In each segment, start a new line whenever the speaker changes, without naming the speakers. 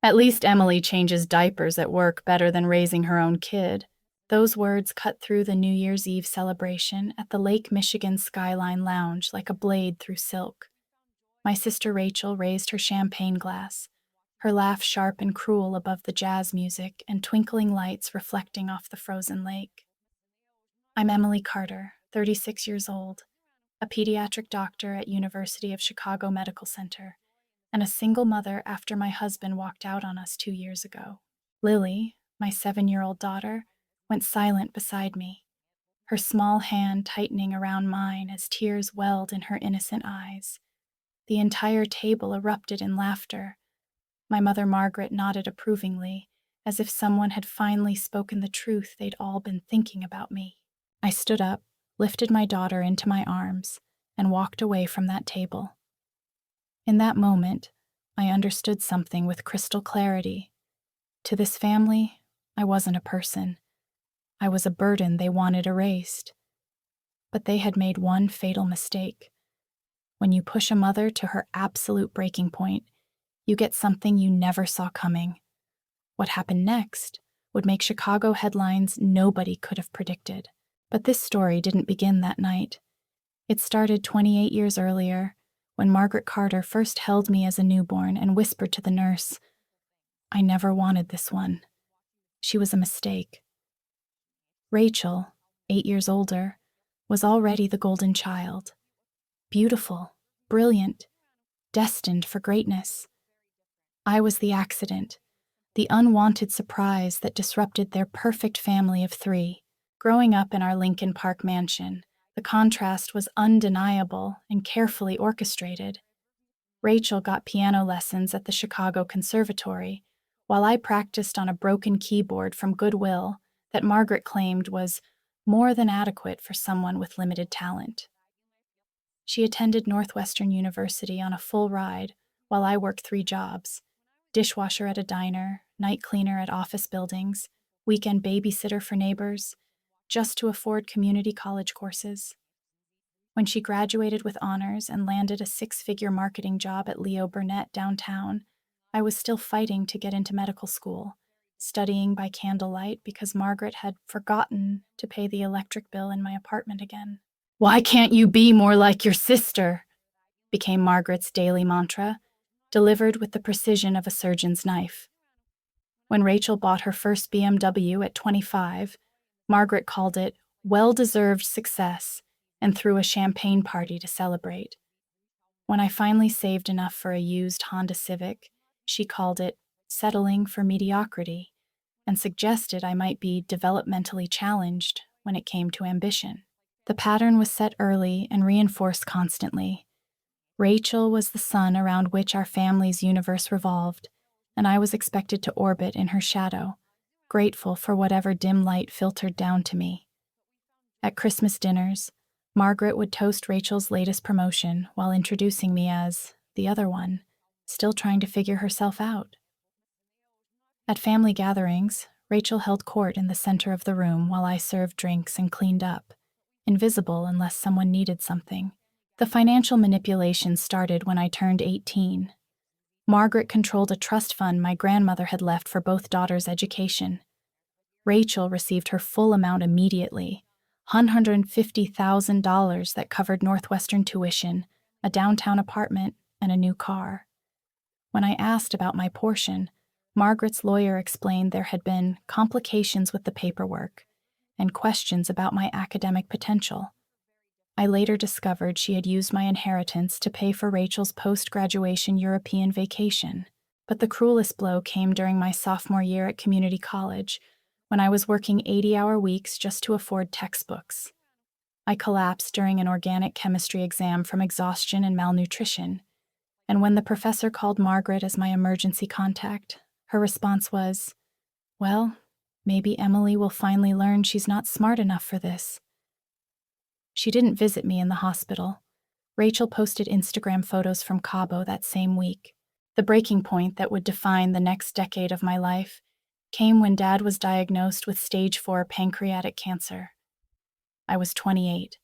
At least Emily changes diapers at work better than raising her own kid. Those words cut through the New Year's Eve celebration at the Lake Michigan Skyline Lounge like a blade through silk. My sister Rachel raised her champagne glass, her laugh sharp and cruel above the jazz music and twinkling lights reflecting off the frozen lake. I'm Emily Carter, 36 years old, a pediatric doctor at University of Chicago Medical Center, and a single mother after my husband walked out on us 2 years ago. Lily, my 7-year-old daughter, went silent beside me, her small hand tightening around mine as tears welled in her innocent eyes. The entire table erupted in laughter. My mother Margaret nodded approvingly, as if someone had finally spoken the truth they'd all been thinking about me. I stood up, lifted my daughter into my arms, and walked away from that table. In that moment, I understood something with crystal clarity. To this family, I wasn't a person. I was a burden they wanted erased. But they had made one fatal mistake. When you push a mother to her absolute breaking point, you get something you never saw coming. What happened next would make Chicago headlines nobody could have predicted. But this story didn't begin that night. It started 28 years earlier, when Margaret Carter first held me as a newborn and whispered to the nurse, "I never wanted this one. She was a mistake." Rachel, 8 years older, was already the golden child. Beautiful, brilliant, destined for greatness. I was the accident, the unwanted surprise that disrupted their perfect family of 3. Growing up in our Lincoln Park mansion, the contrast was undeniable and carefully orchestrated. Rachel got piano lessons at the Chicago Conservatory, while I practiced on a broken keyboard from Goodwill that Margaret claimed was more than adequate for someone with limited talent. She attended Northwestern University on a full ride, while I worked 3 jobs: dishwasher at a diner, night cleaner at office buildings, weekend babysitter for neighbors, just to afford community college courses. When she graduated with honors and landed a 6-figure marketing job at Leo Burnett downtown, I was still fighting to get into medical school, studying by candlelight because Margaret had forgotten to pay the electric bill in my apartment again. "Why can't you be more like your sister?" became Margaret's daily mantra, delivered with the precision of a surgeon's knife. When Rachel bought her first BMW at 25, Margaret called it well-deserved success and threw a champagne party to celebrate. When I finally saved enough for a used Honda Civic, she called it settling for mediocrity and suggested I might be developmentally challenged when it came to ambition. The pattern was set early and reinforced constantly. Rachel was the sun around which our family's universe revolved, and I was expected to orbit in her shadow, grateful for whatever dim light filtered down to me. At Christmas dinners, Margaret would toast Rachel's latest promotion while introducing me as the other one, still trying to figure herself out. At family gatherings, Rachel held court in the center of the room while I served drinks and cleaned up, invisible unless someone needed something. The financial manipulation started when I turned 18. Margaret controlled a trust fund my grandmother had left for both daughters' education. Rachel received her full amount immediately, $150,000 that covered Northwestern tuition, a downtown apartment, and a new car. When I asked about my portion, Margaret's lawyer explained there had been complications with the paperwork and questions about my academic potential. I later discovered she had used my inheritance to pay for Rachel's post-graduation European vacation, but the cruelest blow came during my sophomore year at community college, when I was working 80-hour weeks just to afford textbooks. I collapsed during an organic chemistry exam from exhaustion and malnutrition, and when the professor called Margaret as my emergency contact, her response was, "Well, maybe Emily will finally learn she's not smart enough for this." She didn't visit me in the hospital. Rachel posted Instagram photos from Cabo that same week. The breaking point that would define the next decade of my life came when Dad was diagnosed with stage 4 pancreatic cancer. I was 28,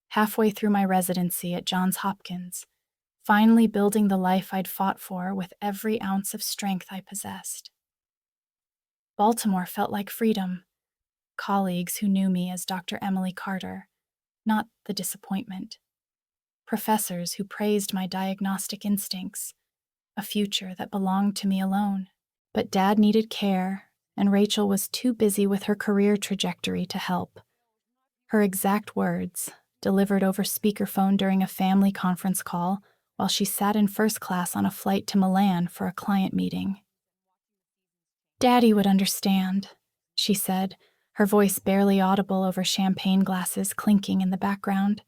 halfway through my residency at Johns Hopkins, finally building the life I'd fought for with every ounce of strength I possessed. Baltimore felt like freedom. Colleagues who knew me as Dr. Emily Carter, not the disappointment. Professors who praised my diagnostic instincts, a future that belonged to me alone. But Dad needed care, and Rachel was too busy with her career trajectory to help. Her exact words, delivered over speakerphone during a family conference call while she sat in first class on a flight to Milan for a client meeting. "Daddy would understand," she said, her voice barely audible over champagne glasses clinking in the background.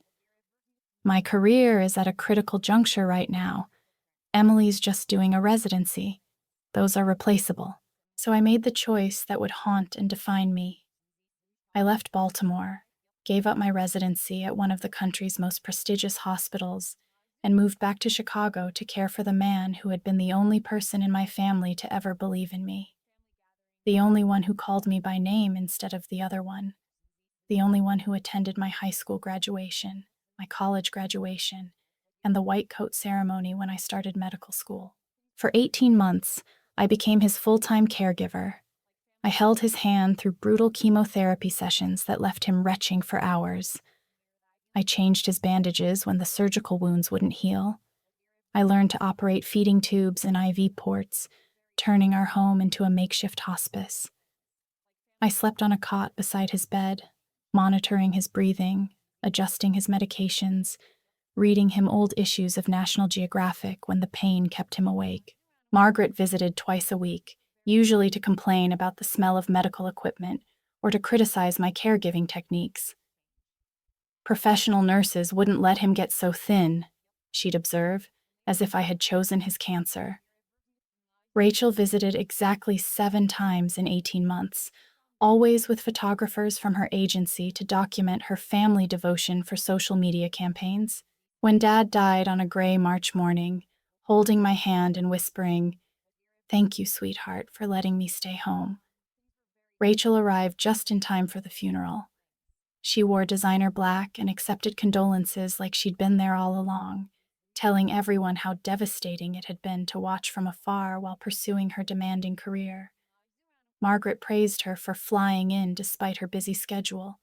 "My career is at a critical juncture right now. Emily's just doing a residency. Those are replaceable. So I made the choice that would haunt and define me. I left Baltimore, gave up my residency at one of the country's most prestigious hospitals, and moved back to Chicago to care for the man who had been the only person in my family to ever believe in me. The only one who called me by name instead of the other one. The only one who attended my high school graduation, my college graduation, and the white coat ceremony when I started medical school. For 18 months, I became his full-time caregiver. I held his hand through brutal chemotherapy sessions that left him retching for hours. I changed his bandages when the surgical wounds wouldn't heal. I learned to operate feeding tubes and IV ports, turning our home into a makeshift hospice. I slept on a cot beside his bed, monitoring his breathing, adjusting his medications, reading him old issues of National Geographic when the pain kept him awake. Margaret visited twice a week, usually to complain about the smell of medical equipment or to criticize my caregiving techniques. "Professional nurses wouldn't let him get so thin," she'd observe, as if I had chosen his cancer. Rachel visited exactly 7 times in 18 months, always with photographers from her agency to document her family devotion for social media campaigns. When Dad died on a gray March morning, holding my hand and whispering, "Thank you, sweetheart, for letting me stay home," Rachel arrived just in time for the funeral. She wore designer black and accepted condolences like she'd been there all along, telling everyone how devastating it had been to watch from afar while pursuing her demanding career. Margaret praised her for flying in despite her busy schedule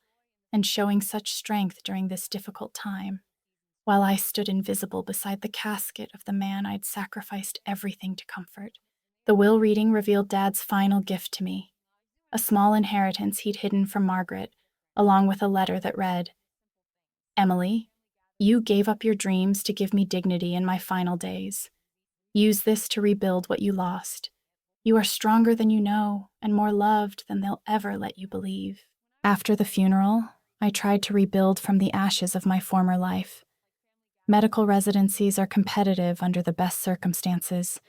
and showing such strength during this difficult time, while I stood invisible beside the casket of the man I'd sacrificed everything to comfort. The will reading revealed Dad's final gift to me, a small inheritance he'd hidden from Margaret, along with a letter that read, "Emily, you gave up your dreams to give me dignity in my final days. Use this to rebuild what you lost. You are stronger than you know and more loved than they'll ever let you believe." After the funeral, I tried to rebuild from the ashes of my former life. Medical residencies are competitive under the best circumstances.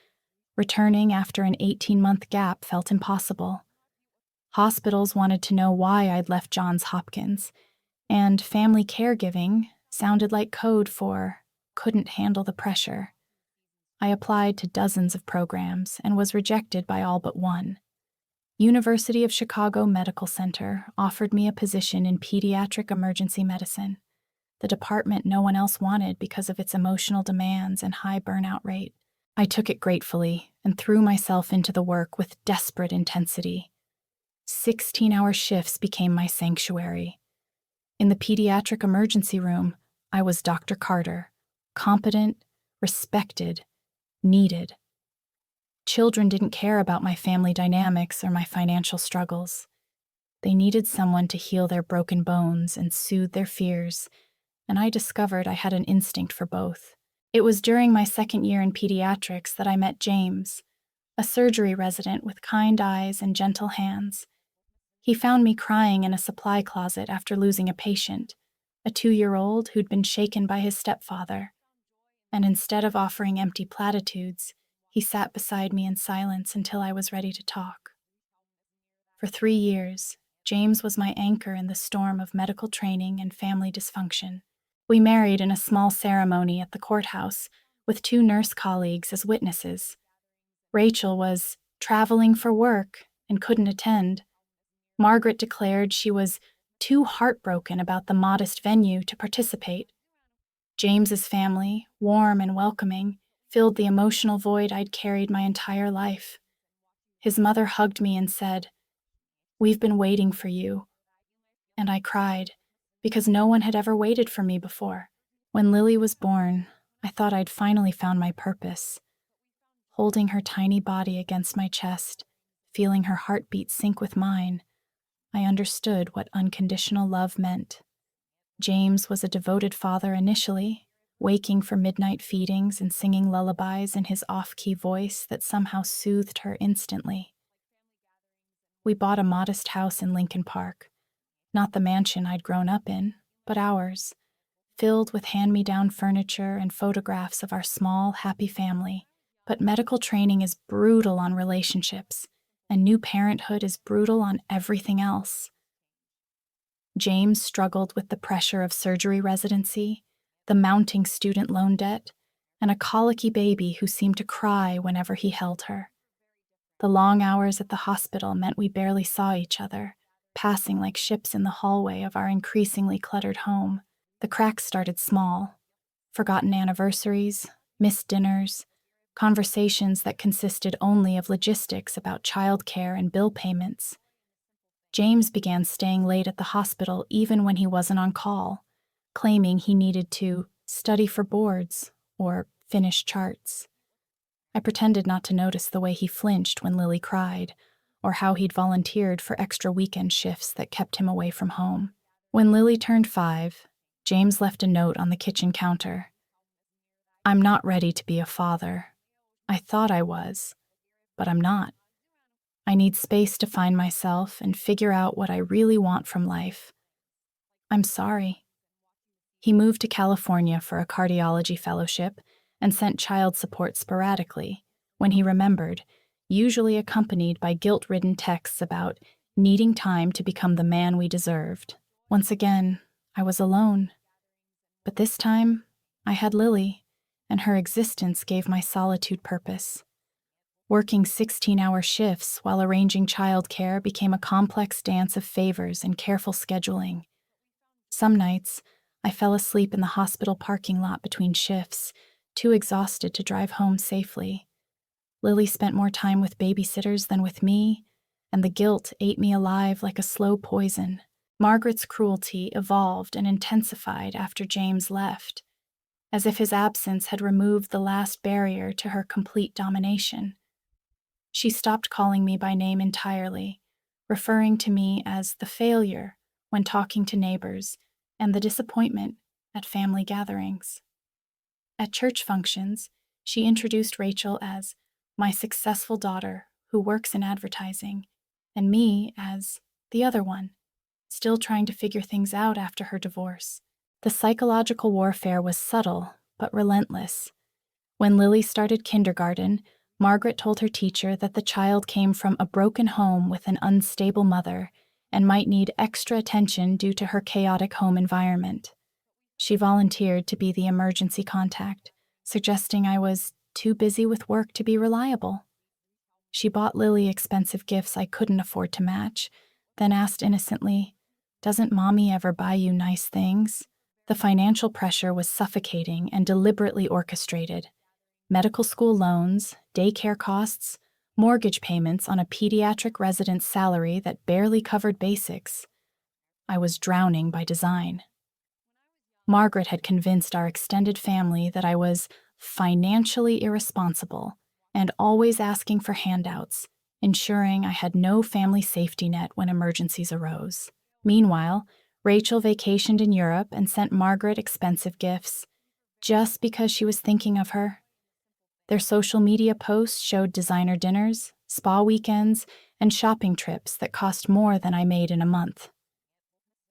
Returning after an 18-month gap felt impossible. Hospitals wanted to know why I'd left Johns Hopkins, and family caregiving sounded like code for couldn't handle the pressure. I applied to dozens of programs and was rejected by all but one. University of Chicago Medical Center offered me a position in pediatric emergency medicine, the department no one else wanted because of its emotional demands and high burnout rate. I took it gratefully and threw myself into the work with desperate intensity. 16-hour shifts became my sanctuary. In the pediatric emergency room, I was Dr. Carter, competent, respected, needed. Children didn't care about my family dynamics or my financial struggles. They needed someone to heal their broken bones and soothe their fears, and I discovered I had an instinct for both. It was during my second year in pediatrics that I met James, a surgery resident with kind eyes and gentle hands. He found me crying in a supply closet after losing a patient, a 2-year-old who'd been shaken by his stepfather. And instead of offering empty platitudes, he sat beside me in silence until I was ready to talk. For 3 years, James was my anchor in the storm of medical training and family dysfunction. We married in a small ceremony at the courthouse, with 2 nurse colleagues as witnesses. Rachel was traveling for work and couldn't attend. Margaret declared she was too heartbroken about the modest venue to participate. James's family, warm and welcoming, filled the emotional void I'd carried my entire life. His mother hugged me and said, "We've been waiting for you." And I cried, because no one had ever waited for me before. When Lily was born, I thought I'd finally found my purpose. Holding her tiny body against my chest, feeling her heartbeat sync with mine, I understood what unconditional love meant. James was a devoted father initially, waking for midnight feedings and singing lullabies in his off-key voice that somehow soothed her instantly. We bought a modest house in Lincoln Park, not the mansion I'd grown up in, but ours, filled with hand-me-down furniture and photographs of our small, happy family. But medical training is brutal on relationships, and new parenthood is brutal on everything else. James struggled with the pressure of surgery residency, the mounting student loan debt, and a colicky baby who seemed to cry whenever he held her. The long hours at the hospital meant we barely saw each other, passing like ships in the hallway of our increasingly cluttered home. The cracks started small: forgotten anniversaries, missed dinners, conversations that consisted only of logistics about childcare and bill payments. James began staying late at the hospital even when he wasn't on call, claiming he needed to study for boards or finish charts. I pretended not to notice the way he flinched when Lily cried, or how he'd volunteered for extra weekend shifts that kept him away from home. When Lily turned 5, James left a note on the kitchen counter. "I'm not ready to be a father. I thought I was, but I'm not. I need space to find myself and figure out what I really want from life. I'm sorry." He moved to California for a cardiology fellowship and sent child support sporadically, when he remembered, usually accompanied by guilt-ridden texts about needing time to become the man we deserved. Once again, I was alone. But this time, I had Lily, and her existence gave my solitude purpose. Working 16-hour shifts while arranging childcare became a complex dance of favors and careful scheduling. Some nights, I fell asleep in the hospital parking lot between shifts, too exhausted to drive home safely. Lily spent more time with babysitters than with me, and the guilt ate me alive like a slow poison. Margaret's cruelty evolved and intensified after James left, as if his absence had removed the last barrier to her complete domination. She stopped calling me by name entirely, referring to me as the failure when talking to neighbors and the disappointment at family gatherings. At church functions, she introduced Rachel as my successful daughter who works in advertising, and me as the other one, still trying to figure things out after her divorce. The psychological warfare was subtle but relentless. When Lily started kindergarten, Margaret told her teacher that the child came from a broken home with an unstable mother and might need extra attention due to her chaotic home environment. She volunteered to be the emergency contact, suggesting I was too busy with work to be reliable. She bought Lily expensive gifts I couldn't afford to match, then asked innocently, "Doesn't Mommy ever buy you nice things?" The financial pressure was suffocating and deliberately orchestrated. Medical school loans, daycare costs, mortgage payments on a pediatric resident's salary that barely covered basics. I was drowning by design. Margaret had convinced our extended family that I was financially irresponsible and always asking for handouts, ensuring I had no family safety net when emergencies arose. Meanwhile, Rachel vacationed in Europe and sent Margaret expensive gifts, just because she was thinking of her. Their social media posts showed designer dinners, spa weekends, and shopping trips that cost more than I made in a month.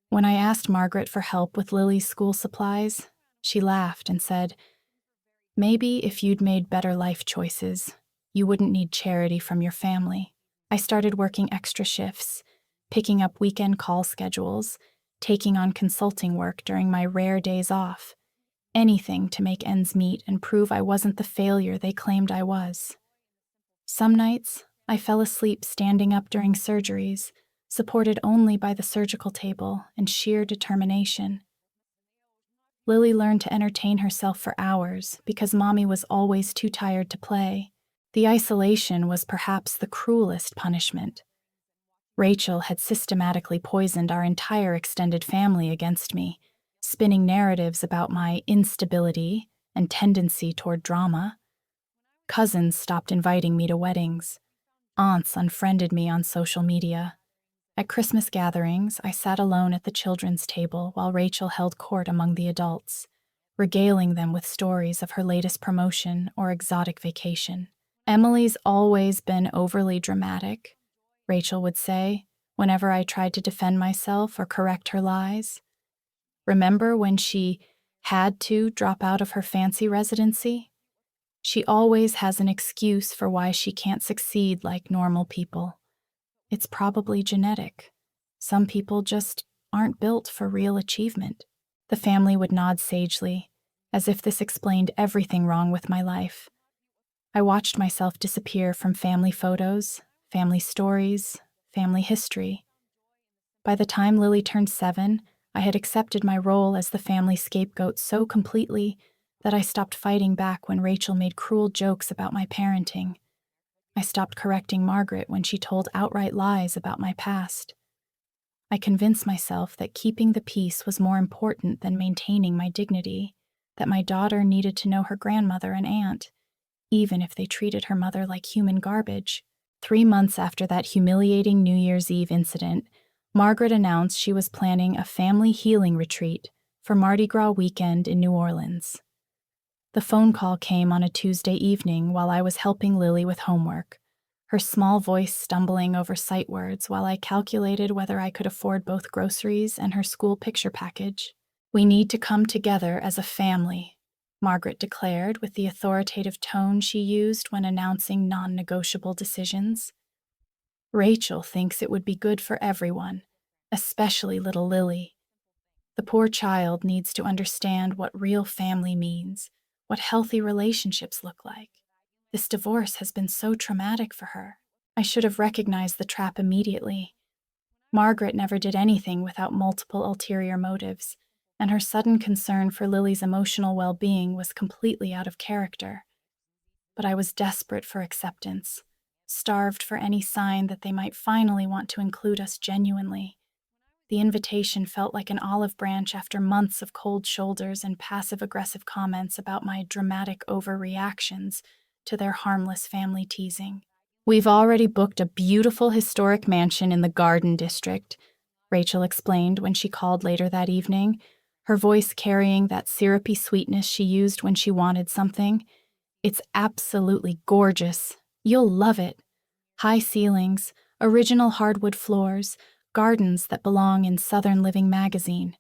When I asked Margaret for help with Lily's school supplies, she laughed and said, "Maybe if you'd made better life choices, you wouldn't need charity from your family." I started working extra shifts, picking up weekend call schedules, taking on consulting work during my rare days off, anything to make ends meet and prove I wasn't the failure they claimed I was. Some nights, I fell asleep standing up during surgeries, supported only by the surgical table and sheer determination. Lily learned to entertain herself for hours because Mommy was always too tired to play. The isolation was perhaps the cruelest punishment. Rachel had systematically poisoned our entire extended family against me, spinning narratives about my instability and tendency toward drama. Cousins stopped inviting me to weddings. Aunts unfriended me on social media. At Christmas gatherings, I sat alone at the children's table while Rachel held court among the adults, regaling them with stories of her latest promotion or exotic vacation. "Emily's always been overly dramatic," Rachel would say, whenever I tried to defend myself or correct her lies. "Remember when she had to drop out of her fancy residency? She always has an excuse for why she can't succeed like normal people. It's probably genetic. Some people just aren't built for real achievement." The family would nod sagely, as if this explained everything wrong with my life. I watched myself disappear from family photos, family stories, family history. By the time Lily turned 7, I had accepted my role as the family scapegoat so completely that I stopped fighting back when Rachel made cruel jokes about my parenting. I stopped correcting Margaret when she told outright lies about my past. I convinced myself that keeping the peace was more important than maintaining my dignity, that my daughter needed to know her grandmother and aunt, even if they treated her mother like human garbage. 3 months after that humiliating New Year's Eve incident, Margaret announced she was planning a family healing retreat for Mardi Gras weekend in New Orleans. The phone call came on a Tuesday evening while I was helping Lily with homework, her small voice stumbling over sight words while I calculated whether I could afford both groceries and her school picture package. "We need to come together as a family," Margaret declared with the authoritative tone she used when announcing non-negotiable decisions. "Rachel thinks it would be good for everyone, especially little Lily. The poor child needs to understand what real family means, what healthy relationships look like. This divorce has been so traumatic for her. I should have recognized the trap immediately. Margaret never did anything without multiple ulterior motives, and her sudden concern for Lily's emotional well-being was completely out of character. But I was desperate for acceptance, starved for any sign that they might finally want to include us genuinely. The invitation felt like an olive branch after months of cold shoulders and passive-aggressive comments about my dramatic overreactions to their harmless family teasing. "We've already booked a beautiful historic mansion in the Garden District," Rachel explained when she called later that evening, her voice carrying that syrupy sweetness she used when she wanted something. "It's absolutely gorgeous. You'll love it. High ceilings, original hardwood floors, gardens that belong in Southern Living magazine.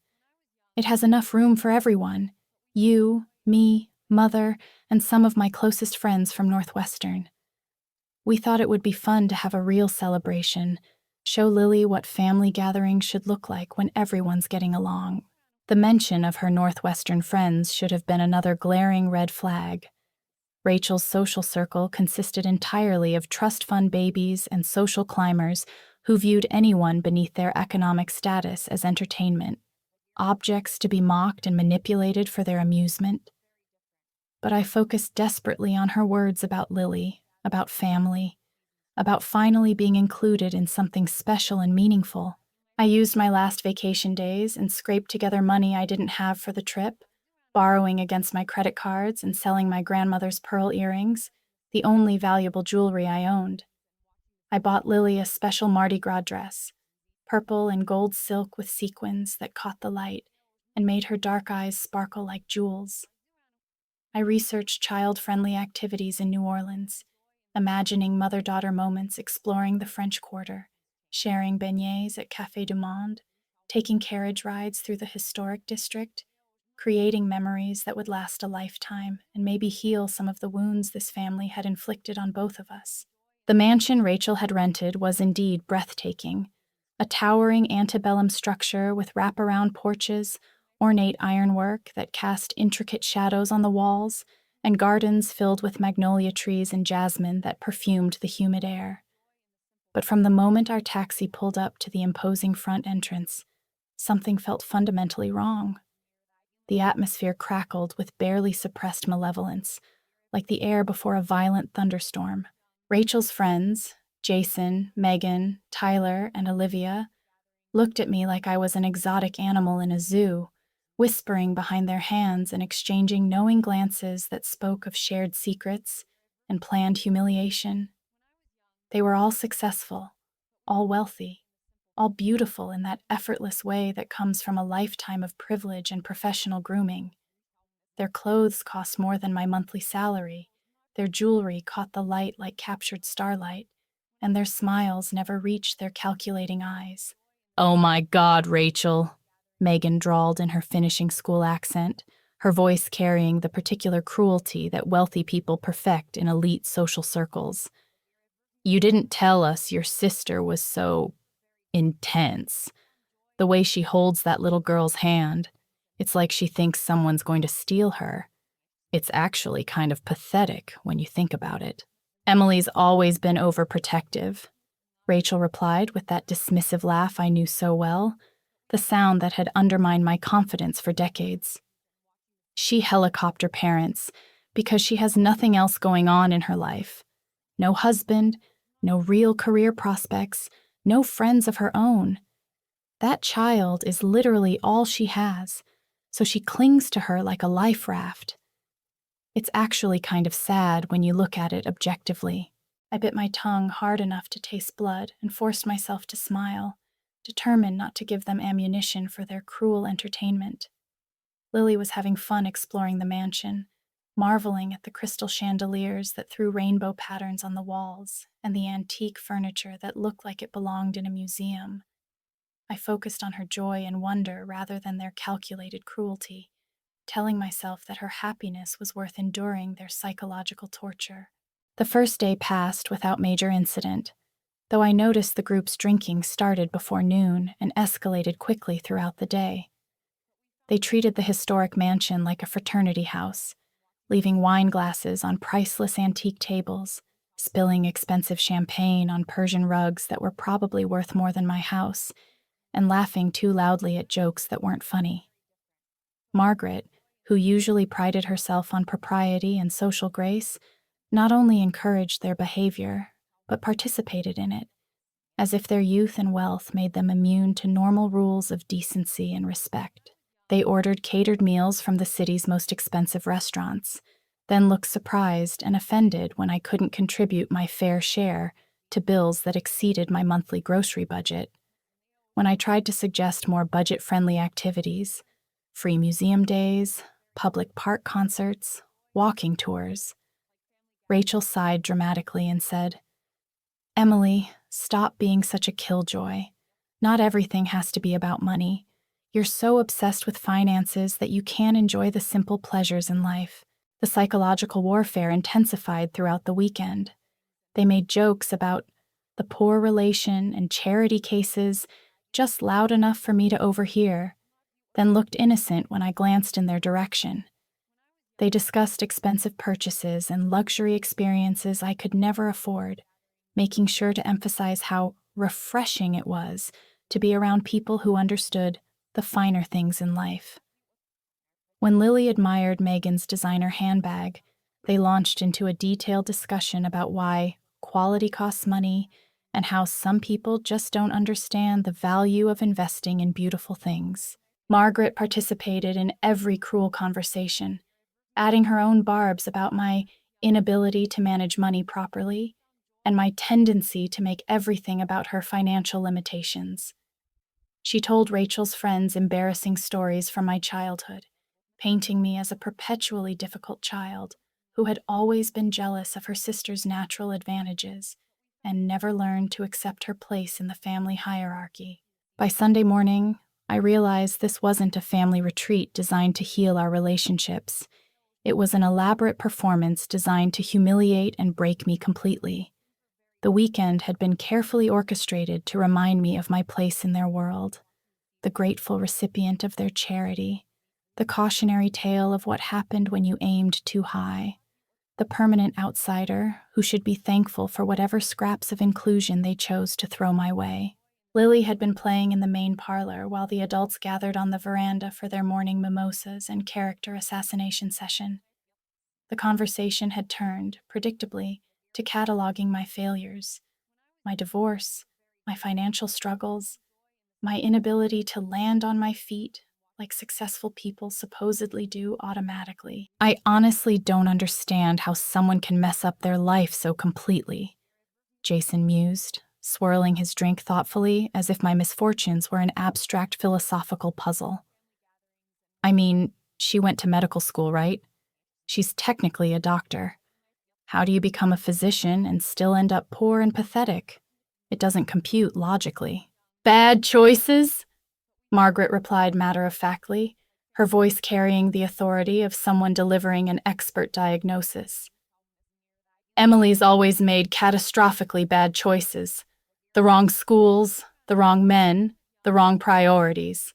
It has enough room for everyone. You, me, Mother, and some of my closest friends from Northwestern. We thought it would be fun to have a real celebration, show Lily what family gatherings should look like when everyone's getting along." The mention of her Northwestern friends should have been another glaring red flag. Rachel's social circle consisted entirely of trust fund babies and social climbers who viewed anyone beneath their economic status as entertainment, objects to be mocked and manipulated for their amusement. But I focused desperately on her words about Lily, about family, about finally being included in something special and meaningful. I used my last vacation days and scraped together money I didn't have for the trip, borrowing against my credit cards and selling my grandmother's pearl earrings, the only valuable jewelry I owned. I bought Lily a special Mardi Gras dress, purple and gold silk with sequins that caught the light and made her dark eyes sparkle like jewels. I researched child-friendly activities in New Orleans, imagining mother-daughter moments exploring the French Quarter, sharing beignets at Café du Monde, taking carriage rides through the historic district, creating memories that would last a lifetime and maybe heal some of the wounds this family had inflicted on both of us. The mansion Rachel had rented was indeed breathtaking, a towering antebellum structure with wraparound porches, ornate ironwork that cast intricate shadows on the walls, and gardens filled with magnolia trees and jasmine that perfumed the humid air. But from the moment our taxi pulled up to the imposing front entrance, something felt fundamentally wrong. The atmosphere crackled with barely suppressed malevolence, like the air before a violent thunderstorm. Rachel's friends, Jason, Megan, Tyler, and Olivia, looked at me like I was an exotic animal in a zoo, whispering behind their hands and exchanging knowing glances that spoke of shared secrets and planned humiliation. They were all successful, all wealthy, all beautiful in that effortless way that comes from a lifetime of privilege and professional grooming. Their clothes cost more than my monthly salary, their jewelry caught the light like captured starlight, and their smiles never reached their calculating eyes. "Oh my God, Rachel," Megan drawled in her finishing school accent, her voice carrying the particular cruelty that wealthy people perfect in elite social circles. "You didn't tell us your sister was so intense. The way she holds that little girl's hand, it's like she thinks someone's going to steal her. It's actually kind of pathetic when you think about it." "Emily's always been overprotective," Rachel replied with that dismissive laugh I knew so well, the sound that had undermined my confidence for decades. "She helicopter parents because she has nothing else going on in her life. No husband, no real career prospects, no friends of her own. That child is literally all she has, so she clings to her like a life raft. It's actually kind of sad when you look at it objectively." I bit my tongue hard enough to taste blood and forced myself to smile, determined not to give them ammunition for their cruel entertainment. Lily was having fun exploring the mansion, marveling at the crystal chandeliers that threw rainbow patterns on the walls and the antique furniture that looked like it belonged in a museum. I focused on her joy and wonder rather than their calculated cruelty, telling myself that her happiness was worth enduring their psychological torture. The first day passed without major incident, though I noticed the group's drinking started before noon and escalated quickly throughout the day. They treated the historic mansion like a fraternity house, leaving wine glasses on priceless antique tables, spilling expensive champagne on Persian rugs that were probably worth more than my house, and laughing too loudly at jokes that weren't funny. Margaret, who usually prided herself on propriety and social grace, not only encouraged their behavior, but participated in it, as if their youth and wealth made them immune to normal rules of decency and respect. They ordered catered meals from the city's most expensive restaurants, then looked surprised and offended when I couldn't contribute my fair share to bills that exceeded my monthly grocery budget. When I tried to suggest more budget-friendly activities, free museum days, public park concerts, walking tours, Rachel sighed dramatically and said, "Emily, stop being such a killjoy. Not everything has to be about money. You're so obsessed with finances that you can't enjoy the simple pleasures in life." The psychological warfare intensified throughout the weekend. They made jokes about the poor relation and charity cases just loud enough for me to overhear, then looked innocent when I glanced in their direction. They discussed expensive purchases and luxury experiences I could never afford, making sure to emphasize how refreshing it was to be around people who understood the finer things in life. When Lily admired Megan's designer handbag, they launched into a detailed discussion about why quality costs money and how some people just don't understand the value of investing in beautiful things. Margaret participated in every cruel conversation, adding her own barbs about my inability to manage money properly and my tendency to make everything about her financial limitations. She told Rachel's friends embarrassing stories from my childhood, painting me as a perpetually difficult child who had always been jealous of her sister's natural advantages and never learned to accept her place in the family hierarchy. By Sunday morning, I realized this wasn't a family retreat designed to heal our relationships. It was an elaborate performance designed to humiliate and break me completely. The weekend had been carefully orchestrated to remind me of my place in their world, the grateful recipient of their charity, the cautionary tale of what happened when you aimed too high, the permanent outsider who should be thankful for whatever scraps of inclusion they chose to throw my way. Lily had been playing in the main parlor while the adults gathered on the veranda for their morning mimosas and character assassination session. The conversation had turned, predictably, to cataloging my failures, my divorce, my financial struggles, my inability to land on my feet like successful people supposedly do automatically. I honestly don't understand how someone can mess up their life so completely, Jason mused, swirling his drink thoughtfully as if my misfortunes were an abstract philosophical puzzle. I mean, she went to medical school, right? She's technically a doctor. How do you become a physician and still end up poor and pathetic? It doesn't compute logically. Bad choices? Margaret replied matter-of-factly, her voice carrying the authority of someone delivering an expert diagnosis. Emily's always made catastrophically bad choices. The wrong schools, the wrong men, the wrong priorities.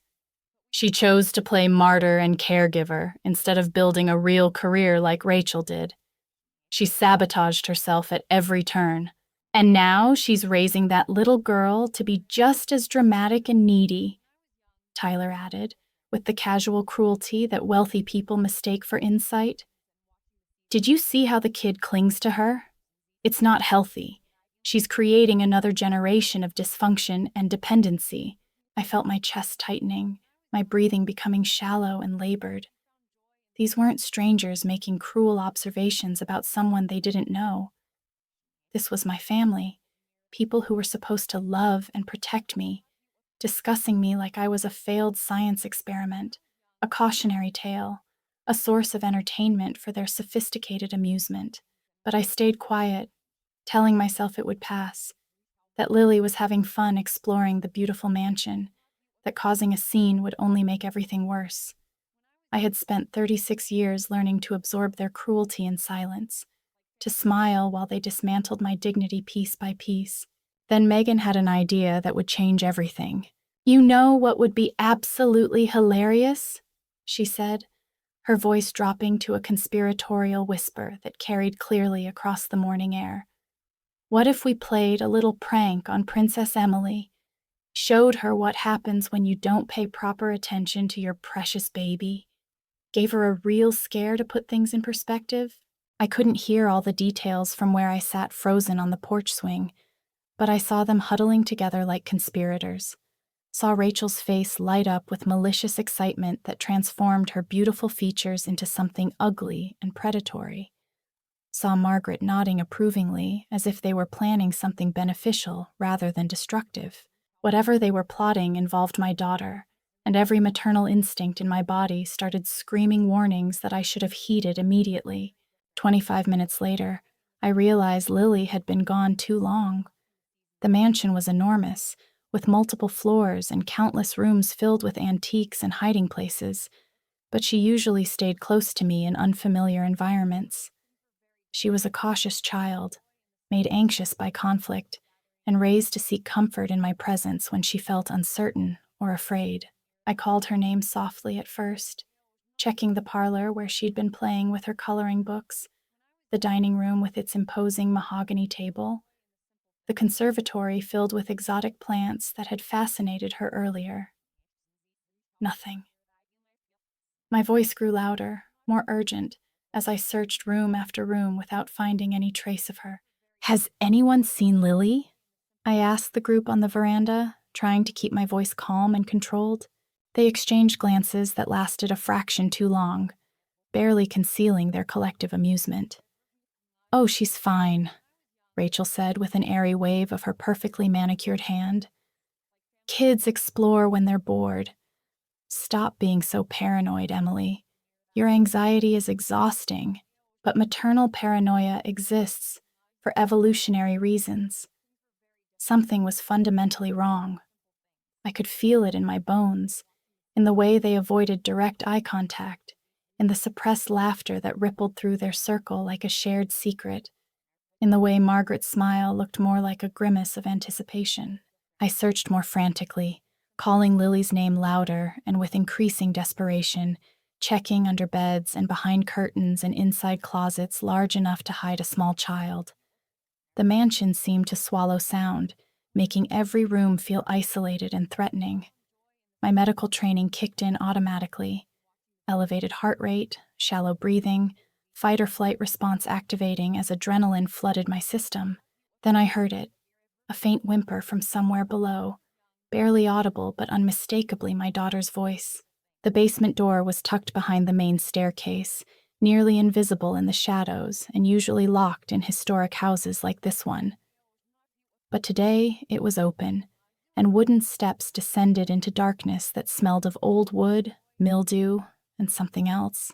She chose to play martyr and caregiver instead of building a real career like Rachel did. She sabotaged herself at every turn. And now she's raising that little girl to be just as dramatic and needy, Tyler added, with the casual cruelty that wealthy people mistake for insight. Did you see how the kid clings to her? It's not healthy. She's creating another generation of dysfunction and dependency. I felt my chest tightening, my breathing becoming shallow and labored. These weren't strangers making cruel observations about someone they didn't know. This was my family, people who were supposed to love and protect me, discussing me like I was a failed science experiment, a cautionary tale, a source of entertainment for their sophisticated amusement. But I stayed quiet, telling myself it would pass, that Lily was having fun exploring the beautiful mansion, that causing a scene would only make everything worse. I had spent 36 years learning to absorb their cruelty in silence, to smile while they dismantled my dignity piece by piece. Then Megan had an idea that would change everything. You know what would be absolutely hilarious? She said, her voice dropping to a conspiratorial whisper that carried clearly across the morning air. What if we played a little prank on Princess Emily, showed her what happens when you don't pay proper attention to your precious baby, gave her a real scare to put things in perspective? I couldn't hear all the details from where I sat frozen on the porch swing, but I saw them huddling together like conspirators, saw Rachel's face light up with malicious excitement that transformed her beautiful features into something ugly and predatory, saw Margaret nodding approvingly as if they were planning something beneficial rather than destructive. Whatever they were plotting involved my daughter, and every maternal instinct in my body started screaming warnings that I should have heeded immediately. 25 minutes later, I realized Lily had been gone too long. The mansion was enormous, with multiple floors and countless rooms filled with antiques and hiding places, but she usually stayed close to me in unfamiliar environments. She was a cautious child, made anxious by conflict, and raised to seek comfort in my presence when she felt uncertain or afraid. I called her name softly at first, checking the parlor where she'd been playing with her coloring books, the dining room with its imposing mahogany table, the conservatory filled with exotic plants that had fascinated her earlier. Nothing. My voice grew louder, more urgent, as I searched room after room without finding any trace of her. Has anyone seen Lily? I asked the group on the veranda, trying to keep my voice calm and controlled. They exchanged glances that lasted a fraction too long, barely concealing their collective amusement. Oh, she's fine, Rachel said with an airy wave of her perfectly manicured hand. Kids explore when they're bored. Stop being so paranoid, Emily. Your anxiety is exhausting, but maternal paranoia exists for evolutionary reasons. Something was fundamentally wrong. I could feel it in my bones, in the way they avoided direct eye contact, in the suppressed laughter that rippled through their circle like a shared secret, in the way Margaret's smile looked more like a grimace of anticipation. I searched more frantically, calling Lily's name louder and with increasing desperation, checking under beds and behind curtains and inside closets large enough to hide a small child. The mansion seemed to swallow sound, making every room feel isolated and threatening. My medical training kicked in automatically. Elevated heart rate, shallow breathing, fight or flight response activating as adrenaline flooded my system. Then I heard it, a faint whimper from somewhere below, barely audible but unmistakably my daughter's voice. The basement door was tucked behind the main staircase, nearly invisible in the shadows and usually locked in historic houses like this one. But today it was open, and wooden steps descended into darkness that smelled of old wood, mildew, and something else.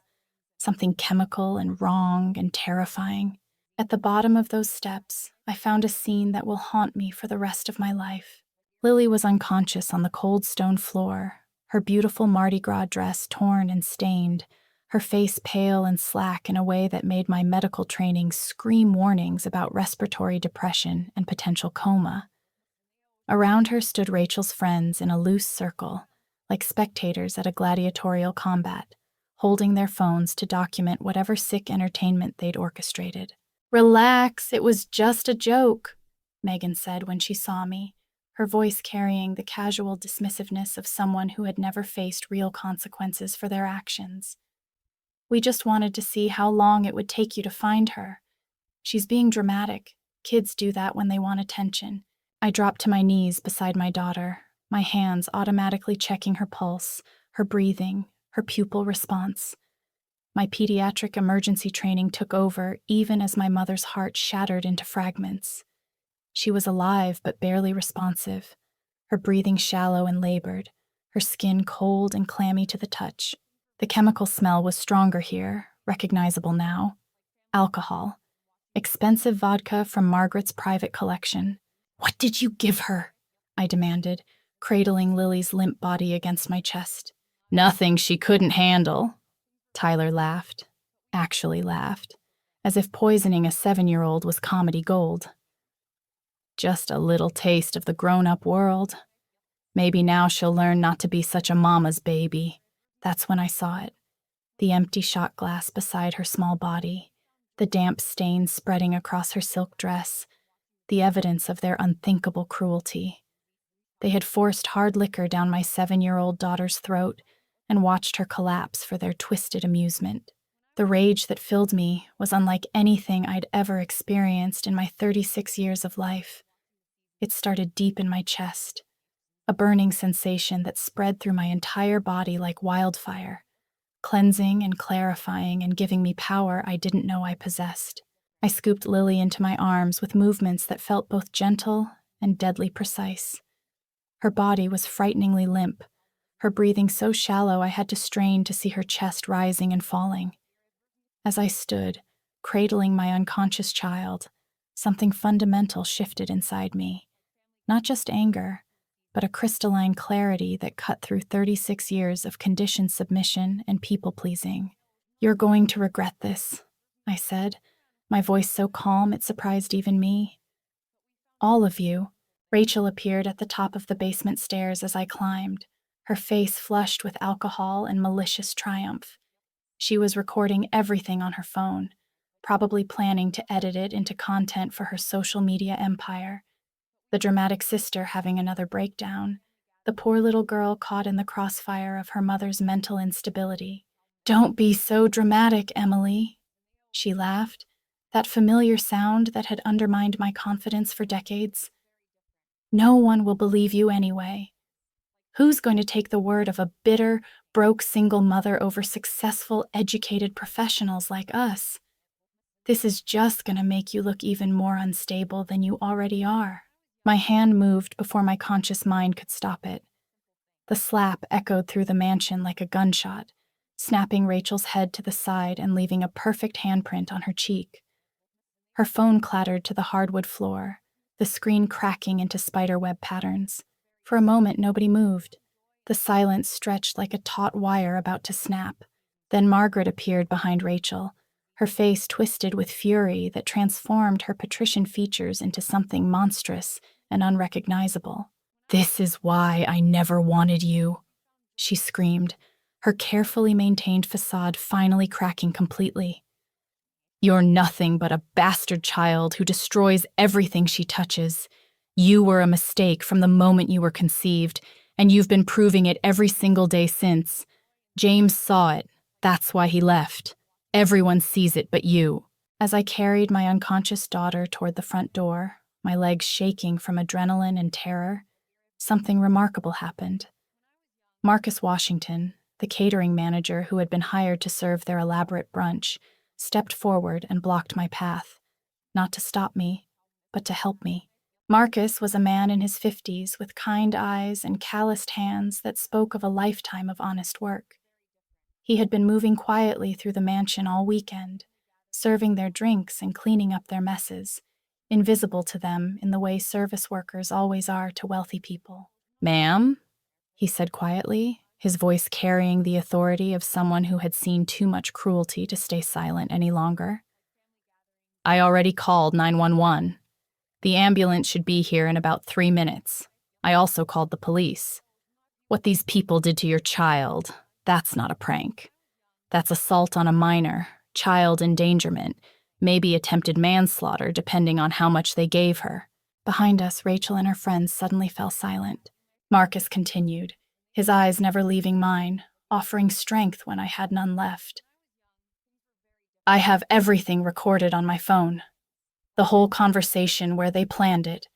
Something chemical and wrong and terrifying. At the bottom of those steps, I found a scene that will haunt me for the rest of my life. Lily was unconscious on the cold stone floor, her beautiful Mardi Gras dress torn and stained, her face pale and slack in a way that made my medical training scream warnings about respiratory depression and potential coma. Around her stood Rachel's friends in a loose circle, like spectators at a gladiatorial combat, holding their phones to document whatever sick entertainment they'd orchestrated. "Relax, it was just a joke," Megan said when she saw me, her voice carrying the casual dismissiveness of someone who had never faced real consequences for their actions. "We just wanted to see how long it would take you to find her. She's being dramatic. Kids do that when they want attention." I dropped to my knees beside my daughter, my hands automatically checking her pulse, her breathing, her pupil response. My pediatric emergency training took over even as my mother's heart shattered into fragments. She was alive but barely responsive, her breathing shallow and labored, her skin cold and clammy to the touch. The chemical smell was stronger here, recognizable now. Alcohol. Expensive vodka from Margaret's private collection. "What did you give her?" I demanded, cradling Lily's limp body against my chest. "Nothing she couldn't handle." Tyler laughed, actually laughed, as if poisoning a 7-year-old was comedy gold. "Just a little taste of the grown-up world. Maybe now she'll learn not to be such a mama's baby." That's when I saw it. The empty shot glass beside her small body, the damp stains spreading across her silk dress, the evidence of their unthinkable cruelty. They had forced hard liquor down my 7-year-old daughter's throat and watched her collapse for their twisted amusement. The rage that filled me was unlike anything I'd ever experienced in my 36 years of life. It started deep in my chest, a burning sensation that spread through my entire body like wildfire, cleansing and clarifying and giving me power I didn't know I possessed. I scooped Lily into my arms with movements that felt both gentle and deadly precise. Her body was frighteningly limp, her breathing so shallow I had to strain to see her chest rising and falling. As I stood, cradling my unconscious child, something fundamental shifted inside me. Not just anger, but a crystalline clarity that cut through 36 years of conditioned submission and people-pleasing. "You're going to regret this," I said, my voice so calm it surprised even me. "All of you." Rachel appeared at the top of the basement stairs as I climbed, her face flushed with alcohol and malicious triumph. She was recording everything on her phone, probably planning to edit it into content for her social media empire. The dramatic sister having another breakdown, the poor little girl caught in the crossfire of her mother's mental instability. "Don't be so dramatic, Emily," she laughed, that familiar sound that had undermined my confidence for decades. "No one will believe you anyway. Who's going to take the word of a bitter, broke single mother over successful, educated professionals like us? This is just going to make you look even more unstable than you already are." My hand moved before my conscious mind could stop it. The slap echoed through the mansion like a gunshot, snapping Rachel's head to the side and leaving a perfect handprint on her cheek. Her phone clattered to the hardwood floor, the screen cracking into spiderweb patterns. For a moment, nobody moved. The silence stretched like a taut wire about to snap. Then Margaret appeared behind Rachel, her face twisted with fury that transformed her patrician features into something monstrous and unrecognizable. "This is why I never wanted you," she screamed, her carefully maintained facade finally cracking completely. "You're nothing but a bastard child who destroys everything she touches, You were a mistake from the moment you were conceived, and you've been proving it every single day since. James saw it. That's why he left. Everyone sees it but you." As I carried my unconscious daughter toward the front door, my legs shaking from adrenaline and terror, something remarkable happened. Marcus Washington, the catering manager who had been hired to serve their elaborate brunch, stepped forward and blocked my path, not to stop me, but to help me. Marcus was a man in his 50s with kind eyes and calloused hands that spoke of a lifetime of honest work. He had been moving quietly through the mansion all weekend, serving their drinks and cleaning up their messes, invisible to them in the way service workers always are to wealthy people. "Ma'am?" he said quietly, his voice carrying the authority of someone who had seen too much cruelty to stay silent any longer. "I already called 911. The ambulance should be here in about 3 minutes. I also called the police. What these people did to your child, that's not a prank. That's assault on a minor, child endangerment, maybe attempted manslaughter depending on how much they gave her." Behind us, Rachel and her friends suddenly fell silent. Marcus continued, his eyes never leaving mine, offering strength when I had none left. "I have everything recorded on my phone. The whole conversation where they planned it,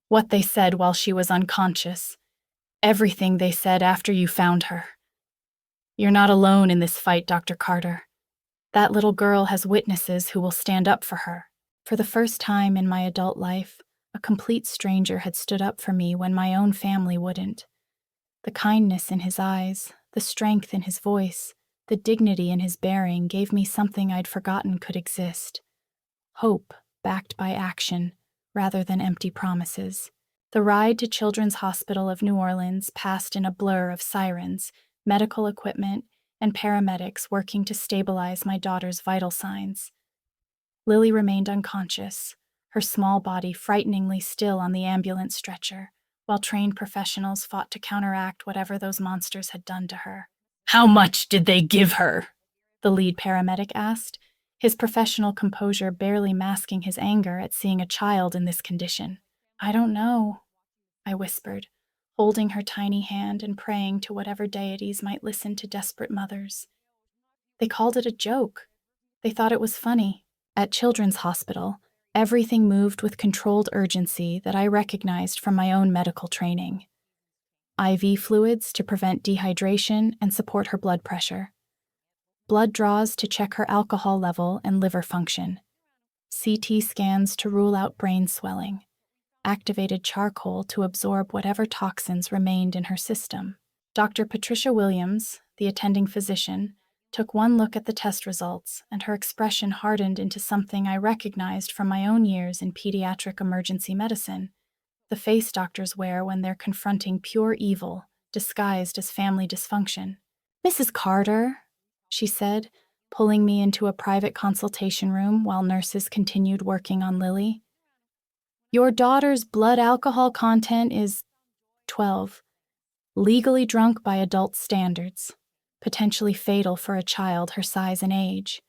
what they said while she was unconscious, everything they said after you found her. You're not alone in this fight, Dr. Carter. That little girl has witnesses who will stand up for her." For the first time in my adult life, a complete stranger had stood up for me when my own family wouldn't. The kindness in his eyes, the strength in his voice, the dignity in his bearing gave me something I'd forgotten could exist. Hope, backed by action, rather than empty promises. The ride to Children's Hospital of New Orleans passed in a blur of sirens, medical equipment, and paramedics working to stabilize my daughter's vital signs. Lily remained unconscious, her small body frighteningly still on the ambulance stretcher, while trained professionals fought to counteract whatever those monsters had done to her. "How much did they give her?" the lead paramedic asked, his professional composure barely masking his anger at seeing a child in this condition. "I don't know," I whispered, holding her tiny hand and praying to whatever deities might listen to desperate mothers. "They called it a joke. They thought it was funny." At Children's Hospital, everything moved with controlled urgency that I recognized from my own medical training. IV fluids to prevent dehydration and support her blood pressure. Blood draws to check her alcohol level and liver function. CT scans to rule out brain swelling. Activated charcoal to absorb whatever toxins remained in her system. Dr. Patricia Williams, the attending physician, took one look at the test results, and her expression hardened into something I recognized from my own years in pediatric emergency medicine, the face doctors wear when they're confronting pure evil, disguised as family dysfunction. "Mrs. Carter," she said, pulling me into a private consultation room while nurses continued working on Lily. "Your daughter's blood alcohol content is 12, legally drunk by adult standards, potentially fatal for a child her size and age.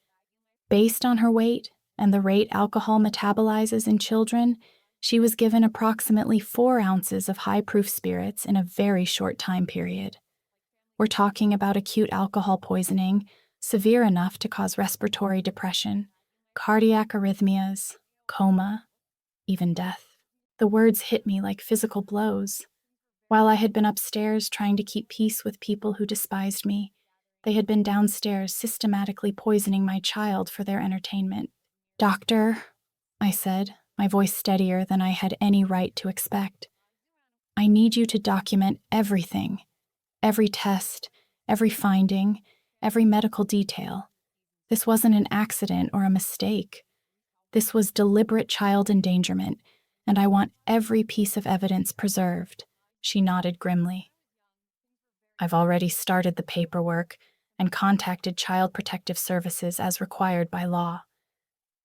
Based on her weight and the rate alcohol metabolizes in children, she was given approximately 4 ounces of high-proof spirits in a very short time period. We're talking about acute alcohol poisoning, severe enough to cause respiratory depression, cardiac arrhythmias, coma, even death." The words hit me like physical blows. While I had been upstairs trying to keep peace with people who despised me, they had been downstairs systematically poisoning my child for their entertainment. "Doctor," I said, my voice steadier than I had any right to expect, "I need you to document everything. Every test, every finding, every medical detail. This wasn't an accident or a mistake. This was deliberate child endangerment, and I want every piece of evidence preserved." She nodded grimly. "I've already started the paperwork and contacted Child Protective Services as required by law.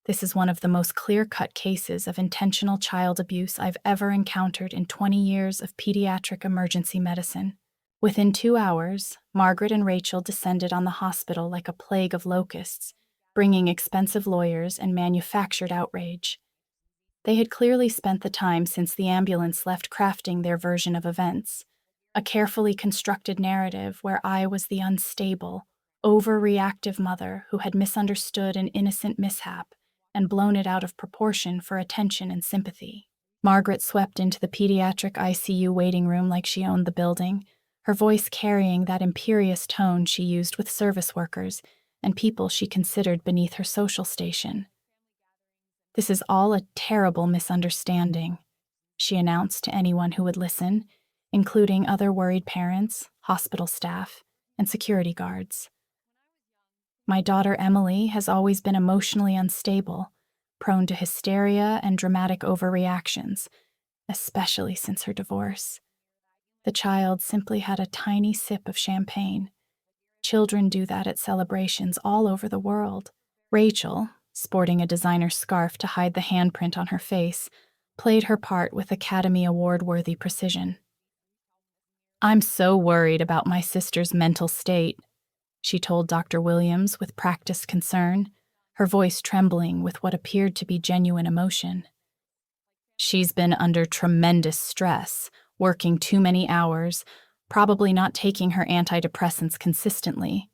This is one of the most clear-cut cases of intentional child abuse I've ever encountered in 20 years of pediatric emergency medicine." Within 2 hours, Margaret and Rachel descended on the hospital like a plague of locusts, bringing expensive lawyers and manufactured outrage. They had clearly spent the time since the ambulance left crafting their version of events, a carefully constructed narrative where I was the unstable, overreactive mother who had misunderstood an innocent mishap and blown it out of proportion for attention and sympathy. Margaret swept into the pediatric ICU waiting room like she owned the building, her voice carrying that imperious tone she used with service workers and people she considered beneath her social station. "This is all a terrible misunderstanding," she announced to anyone who would listen, including other worried parents, hospital staff, and security guards. "My daughter Emily has always been emotionally unstable, prone to hysteria and dramatic overreactions, especially since her divorce. The child simply had a tiny sip of champagne. Children do that at celebrations all over the world." Rachel, sporting a designer scarf to hide the handprint on her face, played her part with Academy Award-worthy precision. "I'm so worried about my sister's mental state," she told Dr. Williams with practiced concern, her voice trembling with what appeared to be genuine emotion. "She's been under tremendous stress, working too many hours, probably not taking her antidepressants consistently.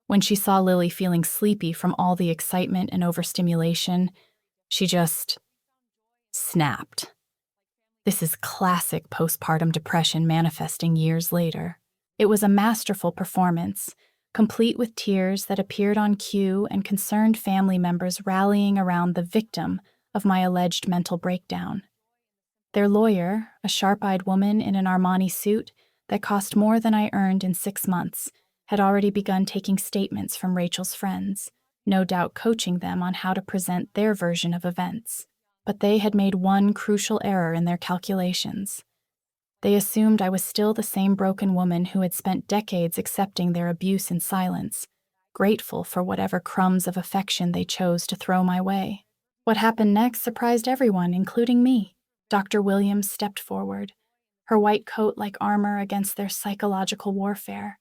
When she saw Lily feeling sleepy from all the excitement and overstimulation, she just snapped. This is classic postpartum depression manifesting years later. It was a masterful performance, complete with tears that appeared on cue and concerned family members rallying around the victim of my alleged mental breakdown. Their lawyer, a sharp-eyed woman in an Armani suit that cost more than I earned in 6 months, had already begun taking statements from Rachel's friends, no doubt coaching them on how to present their version of events. But they had made one crucial error in their calculations. They assumed I was still the same broken woman who had spent decades accepting their abuse in silence, grateful for whatever crumbs of affection they chose to throw my way. What happened next surprised everyone, including me. Dr. Williams stepped forward, her white coat like armor against their psychological warfare.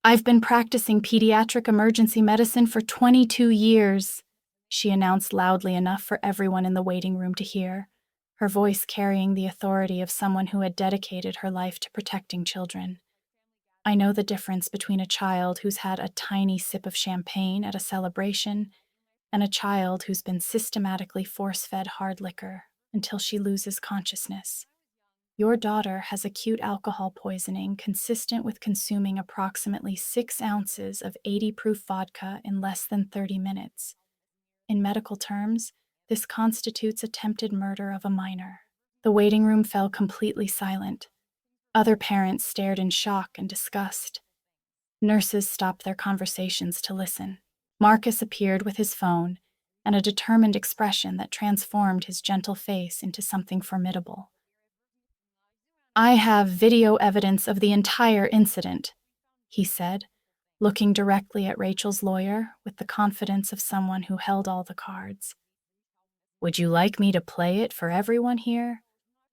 "I've been practicing pediatric emergency medicine for 22 years, she announced loudly enough for everyone in the waiting room to hear, her voice carrying the authority of someone who had dedicated her life to protecting children. "I know the difference between a child who's had a tiny sip of champagne at a celebration and a child who's been systematically force-fed hard liquor until she loses consciousness. Your daughter has acute alcohol poisoning consistent with consuming approximately 6 ounces of 80-proof vodka in less than 30 minutes. In medical terms, this constitutes attempted murder of a minor." The waiting room fell completely silent. Other parents stared in shock and disgust. Nurses stopped their conversations to listen. Marcus appeared with his phone and a determined expression that transformed his gentle face into something formidable. "I have video evidence of the entire incident," he said, looking directly at Rachel's lawyer with the confidence of someone who held all the cards. "Would you like me to play it for everyone here,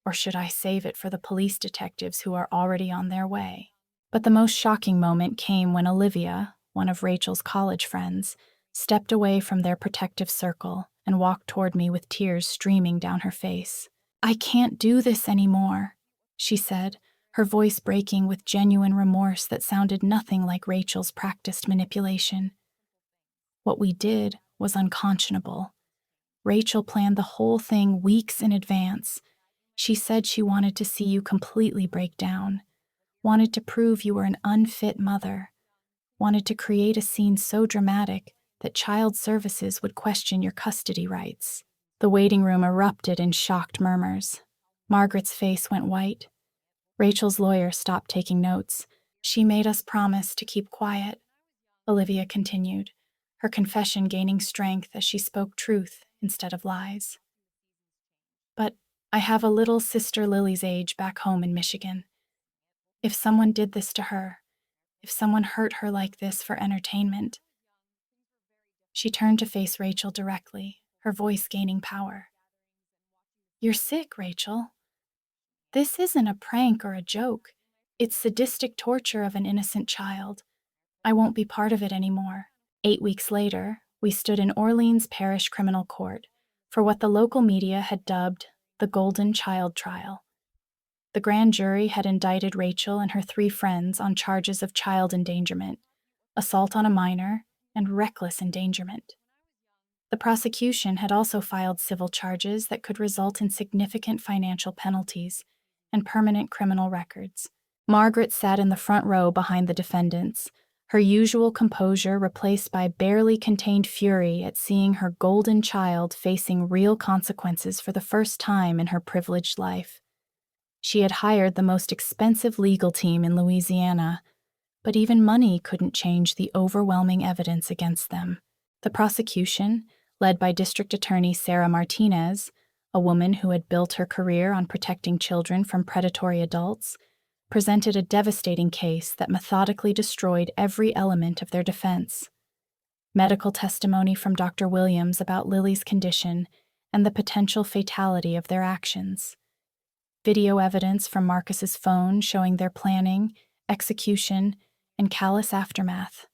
or should I save it for the police detectives who are already on their way?" But the most shocking moment came when Olivia, one of Rachel's college friends, stepped away from their protective circle and walked toward me with tears streaming down her face. "I can't do this anymore," she said, her voice breaking with genuine remorse that sounded nothing like Rachel's practiced manipulation. "What we did was unconscionable. Rachel planned the whole thing weeks in advance. She said she wanted to see you completely break down, wanted to prove you were an unfit mother, wanted to create a scene so dramatic that child services would question your custody rights." The waiting room erupted in shocked murmurs. Margaret's face went white. Rachel's lawyer stopped taking notes. "She made us promise to keep quiet," Olivia continued, her confession gaining strength as she spoke truth instead of lies. "But I have a little sister Lily's age back home in Michigan. If someone did this to her, if someone hurt her like this for entertainment..." She turned to face Rachel directly, her voice gaining power. "You're sick, Rachel. This isn't a prank or a joke. It's sadistic torture of an innocent child. I won't be part of it anymore." 8 weeks later, we stood in Orleans Parish Criminal Court, for what the local media had dubbed the Golden Child Trial. The grand jury had indicted Rachel and her 3 friends on charges of child endangerment, assault on a minor, and reckless endangerment. The prosecution had also filed civil charges that could result in significant financial penalties and permanent criminal records. Margaret sat in the front row behind the defendants, her usual composure replaced by barely contained fury at seeing her golden child facing real consequences for the first time in her privileged life. She had hired the most expensive legal team in Louisiana, but even money couldn't change the overwhelming evidence against them. The prosecution, led by District Attorney Sarah Martinez, a woman who had built her career on protecting children from predatory adults, presented a devastating case that methodically destroyed every element of their defense. Medical testimony from Dr. Williams about Lily's condition and the potential fatality of their actions. Video evidence from Marcus's phone showing their planning, execution, and callous aftermath.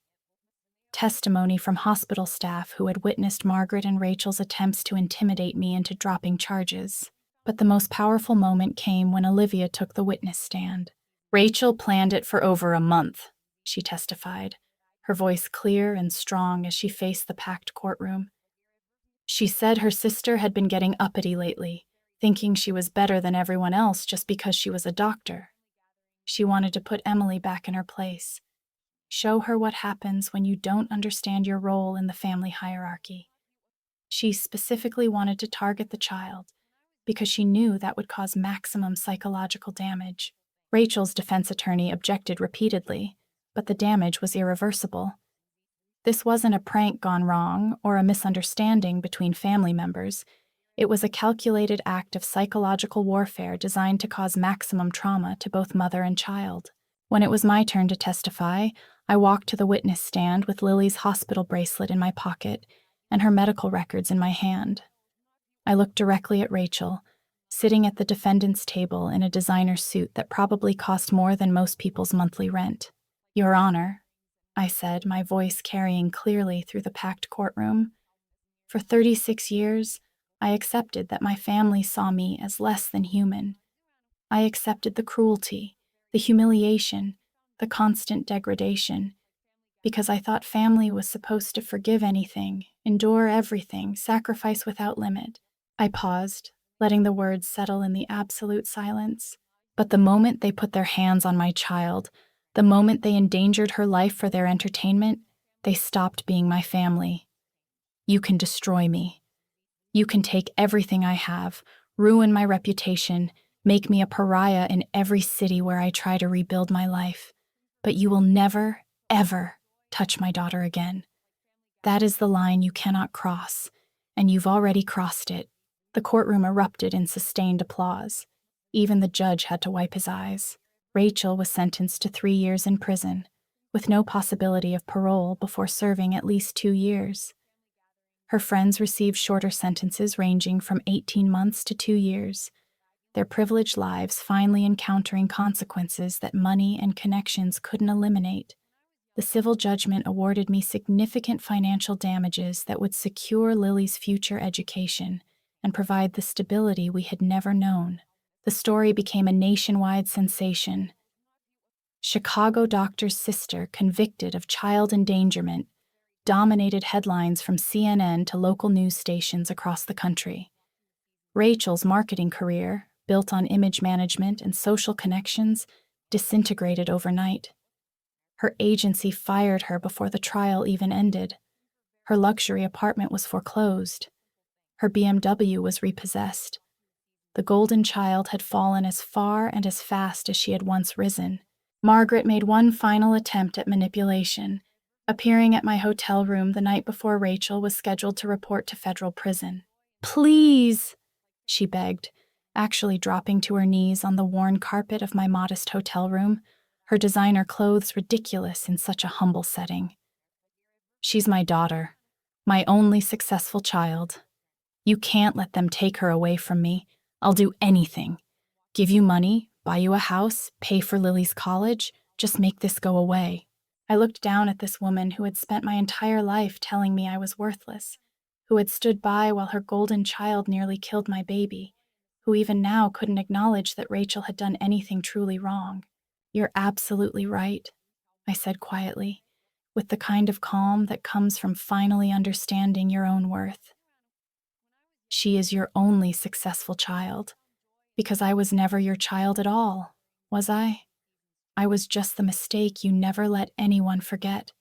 Testimony from hospital staff who had witnessed Margaret and Rachel's attempts to intimidate me into dropping charges. But the most powerful moment came when Olivia took the witness stand. "Rachel planned it for over a month," she testified, her voice clear and strong as she faced the packed courtroom. "She said her sister had been getting uppity lately, thinking she was better than everyone else just because she was a doctor. She wanted to put Emily back in her place. Show her what happens when you don't understand your role in the family hierarchy. She specifically wanted to target the child because she knew that would cause maximum psychological damage." Rachel's defense attorney objected repeatedly, but the damage was irreversible. This wasn't a prank gone wrong or a misunderstanding between family members. It was a calculated act of psychological warfare designed to cause maximum trauma to both mother and child. When it was my turn to testify, I walked to the witness stand with Lily's hospital bracelet in my pocket and her medical records in my hand. I looked directly at Rachel, sitting at the defendant's table in a designer suit that probably cost more than most people's monthly rent. "Your Honor," I said, my voice carrying clearly through the packed courtroom, "for 36 years, I accepted that my family saw me as less than human. I accepted the cruelty, the humiliation, the constant degradation, because I thought family was supposed to forgive anything, endure everything, sacrifice without limit." I paused, letting the words settle in the absolute silence. But the moment they put their hands on my child, the moment they endangered her life for their entertainment, they stopped being my family. "You can destroy me. You can take everything I have, ruin my reputation, make me a pariah in every city where I try to rebuild my life. But you will never, ever touch my daughter again. That is the line you cannot cross, and you've already crossed it." The courtroom erupted in sustained applause. Even the judge had to wipe his eyes. Rachel was sentenced to 3 years in prison, with no possibility of parole before serving at least 2 years. Her friends received shorter sentences ranging from 18 months to 2 years, their privileged lives finally encountering consequences that money and connections couldn't eliminate. The civil judgment awarded me significant financial damages that would secure Lily's future education and provide the stability we had never known. The story became a nationwide sensation. "Chicago doctor's sister convicted of child endangerment" dominated headlines from CNN to local news stations across the country. Rachel's marketing career, built on image management and social connections, disintegrated overnight. Her agency fired her before the trial even ended. Her luxury apartment was foreclosed. Her BMW was repossessed. The golden child had fallen as far and as fast as she had once risen. Margaret made one final attempt at manipulation, appearing at my hotel room the night before Rachel was scheduled to report to federal prison. "Please," she begged, actually dropping to her knees on the worn carpet of my modest hotel room, her designer clothes ridiculous in such a humble setting. "She's my daughter, my only successful child. You can't let them take her away from me. I'll do anything. Give you money, buy you a house, pay for Lily's college, just make this go away." I looked down at this woman who had spent my entire life telling me I was worthless, who had stood by while her golden child nearly killed my baby, who even now couldn't acknowledge that Rachel had done anything truly wrong. "You're absolutely right," I said quietly, with the kind of calm that comes from finally understanding your own worth. "She is your only successful child, because I was never your child at all, was I? I was just the mistake you never let anyone forget,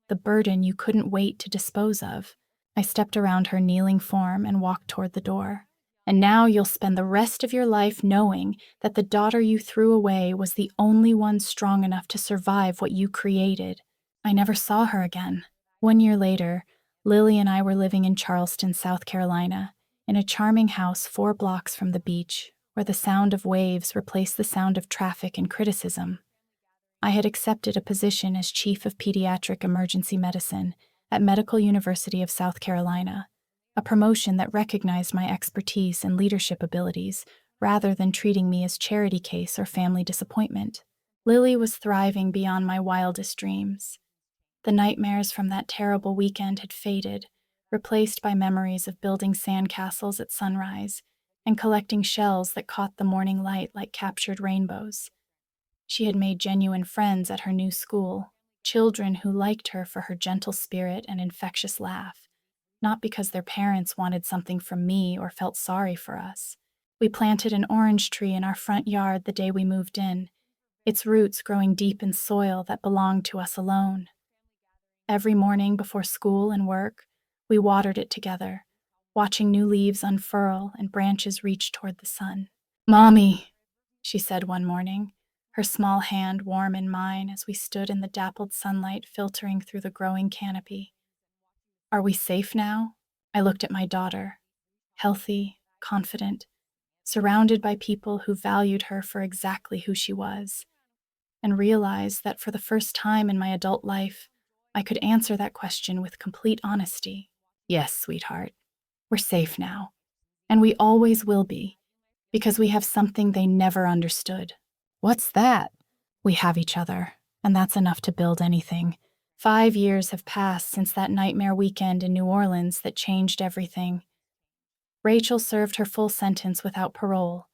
the burden you couldn't wait to dispose of." I stepped around her kneeling form and walked toward the door. "And now you'll spend the rest of your life knowing that the daughter you threw away was the only one strong enough to survive what you created." I never saw her again. 1 year later, Lily and I were living in Charleston, South Carolina, in a charming house 4 blocks from the beach, where the sound of waves replaced the sound of traffic and criticism. I had accepted a position as chief of pediatric emergency medicine at Medical University of South Carolina, a promotion that recognized my expertise and leadership abilities rather than treating me as charity case or family disappointment. Lily was thriving beyond my wildest dreams. The nightmares from that terrible weekend had faded, replaced by memories of building sandcastles at sunrise and collecting shells that caught the morning light like captured rainbows. She had made genuine friends at her new school, children who liked her for her gentle spirit and infectious laugh, not because their parents wanted something from me or felt sorry for us. We planted an orange tree in our front yard the day we moved in, its roots growing deep in soil that belonged to us alone. Every morning before school and work, we watered it together, watching new leaves unfurl and branches reach toward the sun. "Mommy," she said one morning, her small hand warm in mine as we stood in the dappled sunlight filtering through the growing canopy. "Are we safe now?" I looked at my daughter, healthy, confident, surrounded by people who valued her for exactly who she was, and realized that for the first time in my adult life, I could answer that question with complete honesty. "Yes, sweetheart, we're safe now, and we always will be, because we have something they never understood." "What's that?" "We have each other, and that's enough to build anything." 5 years have passed since that nightmare weekend in New Orleans that changed everything. Rachel served her full sentence without parole.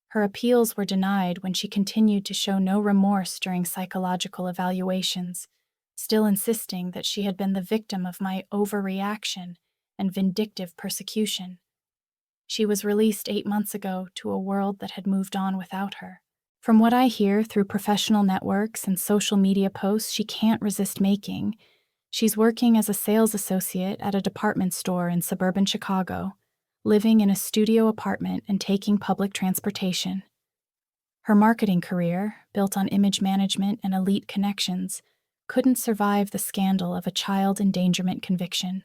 Her appeals were denied when she continued to show no remorse during psychological evaluations, still insisting that she had been the victim of my overreaction and vindictive persecution. She was released 8 months ago to a world that had moved on without her. From what I hear through professional networks and social media posts she can't resist making, she's working as a sales associate at a department store in suburban Chicago, living in a studio apartment and taking public transportation. Her marketing career, built on image management and elite connections, couldn't survive the scandal of a child endangerment conviction.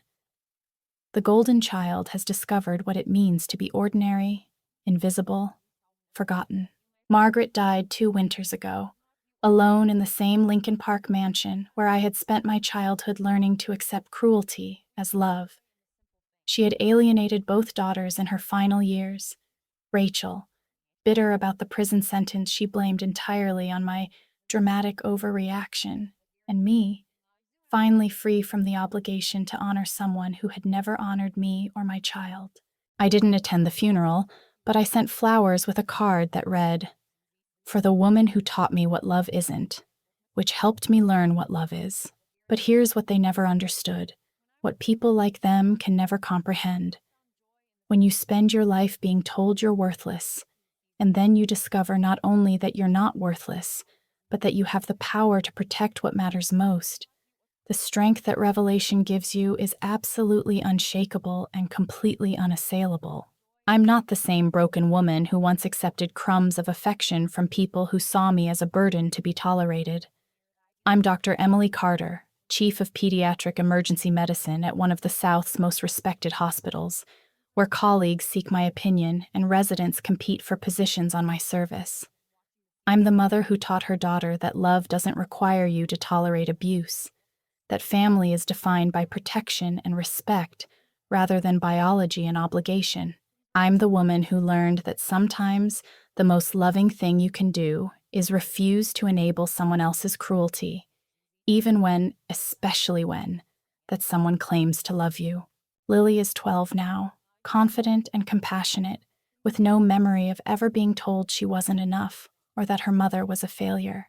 The golden child has discovered what it means to be ordinary, invisible, forgotten. Margaret died 2 winters ago, alone in the same Lincoln Park mansion where I had spent my childhood learning to accept cruelty as love. She had alienated both daughters in her final years. Rachel, bitter about the prison sentence she blamed entirely on my dramatic overreaction, and me, finally free from the obligation to honor someone who had never honored me or my child. I didn't attend the funeral, but I sent flowers with a card that read, "For the woman who taught me what love isn't, which helped me learn what love is. But here's what they never understood, what people like them can never comprehend. When you spend your life being told you're worthless, and then you discover not only that you're not worthless, but that you have the power to protect what matters most, the strength that revelation gives you is absolutely unshakable and completely unassailable. I'm not the same broken woman who once accepted crumbs of affection from people who saw me as a burden to be tolerated. I'm Dr. Emily Carter, Chief of Pediatric Emergency Medicine at one of the South's most respected hospitals, where colleagues seek my opinion and residents compete for positions on my service. I'm the mother who taught her daughter that love doesn't require you to tolerate abuse, that family is defined by protection and respect rather than biology and obligation. I'm the woman who learned that sometimes the most loving thing you can do is refuse to enable someone else's cruelty, even when, especially when, that someone claims to love you. Lily is 12 now, confident and compassionate, with no memory of ever being told she wasn't enough or that her mother was a failure.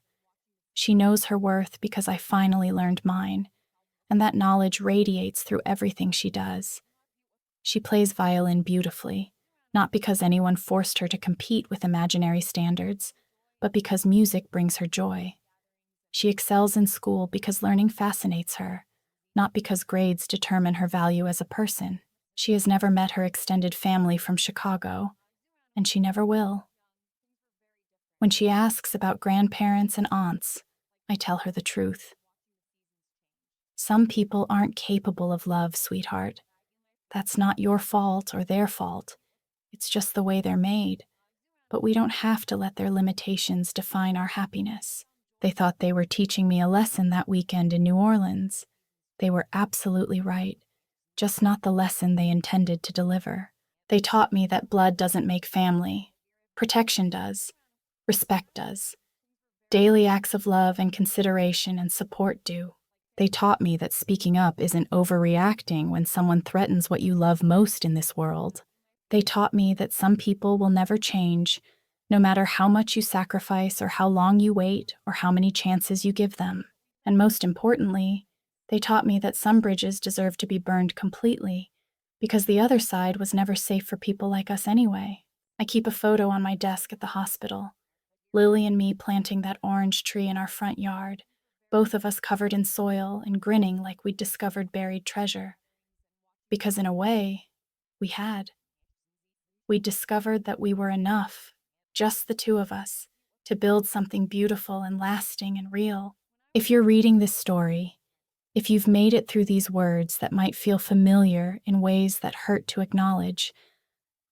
She knows her worth because I finally learned mine, and that knowledge radiates through everything she does. She plays violin beautifully, not because anyone forced her to compete with imaginary standards, but because music brings her joy. She excels in school because learning fascinates her, not because grades determine her value as a person. She has never met her extended family from Chicago, and she never will. When she asks about grandparents and aunts, I tell her the truth. Some people aren't capable of love, sweetheart. That's not your fault or their fault. It's just the way they're made. But we don't have to let their limitations define our happiness. They thought they were teaching me a lesson that weekend in New Orleans. They were absolutely right, just not the lesson they intended to deliver. They taught me that blood doesn't make family. Protection does. Respect does. Daily acts of love and consideration and support do. They taught me that speaking up isn't overreacting when someone threatens what you love most in this world. They taught me that some people will never change, no matter how much you sacrifice or how long you wait or how many chances you give them. And most importantly, they taught me that some bridges deserve to be burned completely, because the other side was never safe for people like us anyway. I keep a photo on my desk at the hospital. Lily and me planting that orange tree in our front yard, both of us covered in soil and grinning like we'd discovered buried treasure. Because in a way, we had. We'd discovered that we were enough, just the two of us, to build something beautiful and lasting and real. If you're reading this story, if you've made it through these words that might feel familiar in ways that hurt to acknowledge,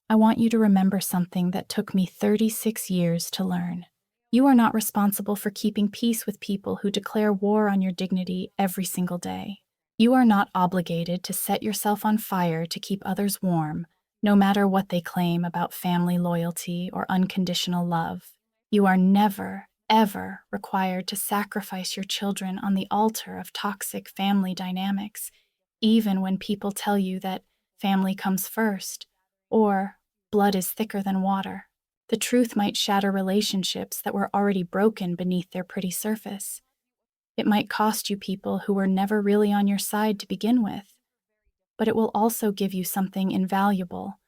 I want you to remember something that took me 36 years to learn. You are not responsible for keeping peace with people who declare war on your dignity every single day. You are not obligated to set yourself on fire to keep others warm, no matter what they claim about family loyalty or unconditional love. You are never, ever required to sacrifice your children on the altar of toxic family dynamics, even when people tell you that family comes first, or blood is thicker than water. The truth might shatter relationships that were already broken beneath their pretty surface. It might cost you people who were never really on your side to begin with. But it will also give you something invaluable,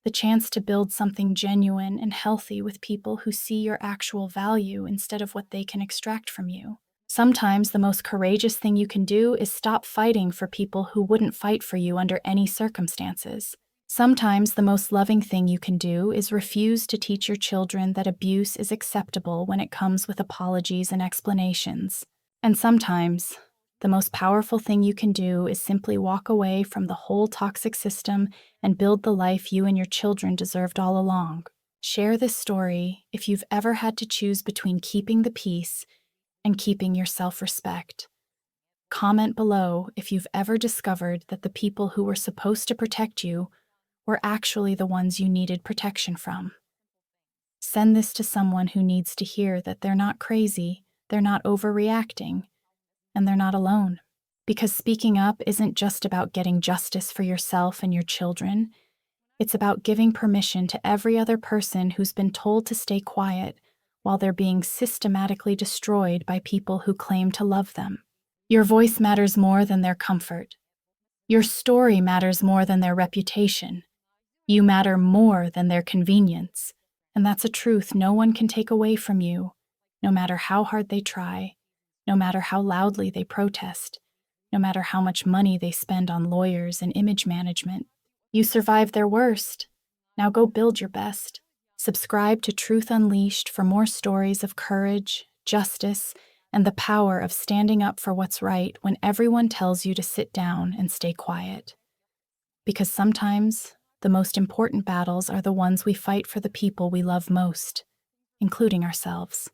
the chance to build something genuine and healthy with people who see your actual value instead of what they can extract from you. Sometimes the most courageous thing you can do is stop fighting for people who wouldn't fight for you under any circumstances. Sometimes the most loving thing you can do is refuse to teach your children that abuse is acceptable when it comes with apologies and explanations. And sometimes the most powerful thing you can do is simply walk away from the whole toxic system and build the life you and your children deserved all along. Share this story if you've ever had to choose between keeping the peace and keeping your self-respect. Comment below if you've ever discovered that the people who were supposed to protect you were actually the ones you needed protection from. Send this to someone who needs to hear that they're not crazy, they're not overreacting, and they're not alone. Because speaking up isn't just about getting justice for yourself and your children. It's about giving permission to every other person who's been told to stay quiet while they're being systematically destroyed by people who claim to love them. Your voice matters more than their comfort. Your story matters more than their reputation. You matter more than their convenience. And that's a truth no one can take away from you, no matter how hard they try, no matter how loudly they protest, no matter how much money they spend on lawyers and image management. You survived their worst. Now go build your best. Subscribe to Truth Unleashed for more stories of courage, justice, and the power of standing up for what's right when everyone tells you to sit down and stay quiet. Because sometimes the most important battles are the ones we fight for the people we love most, including ourselves.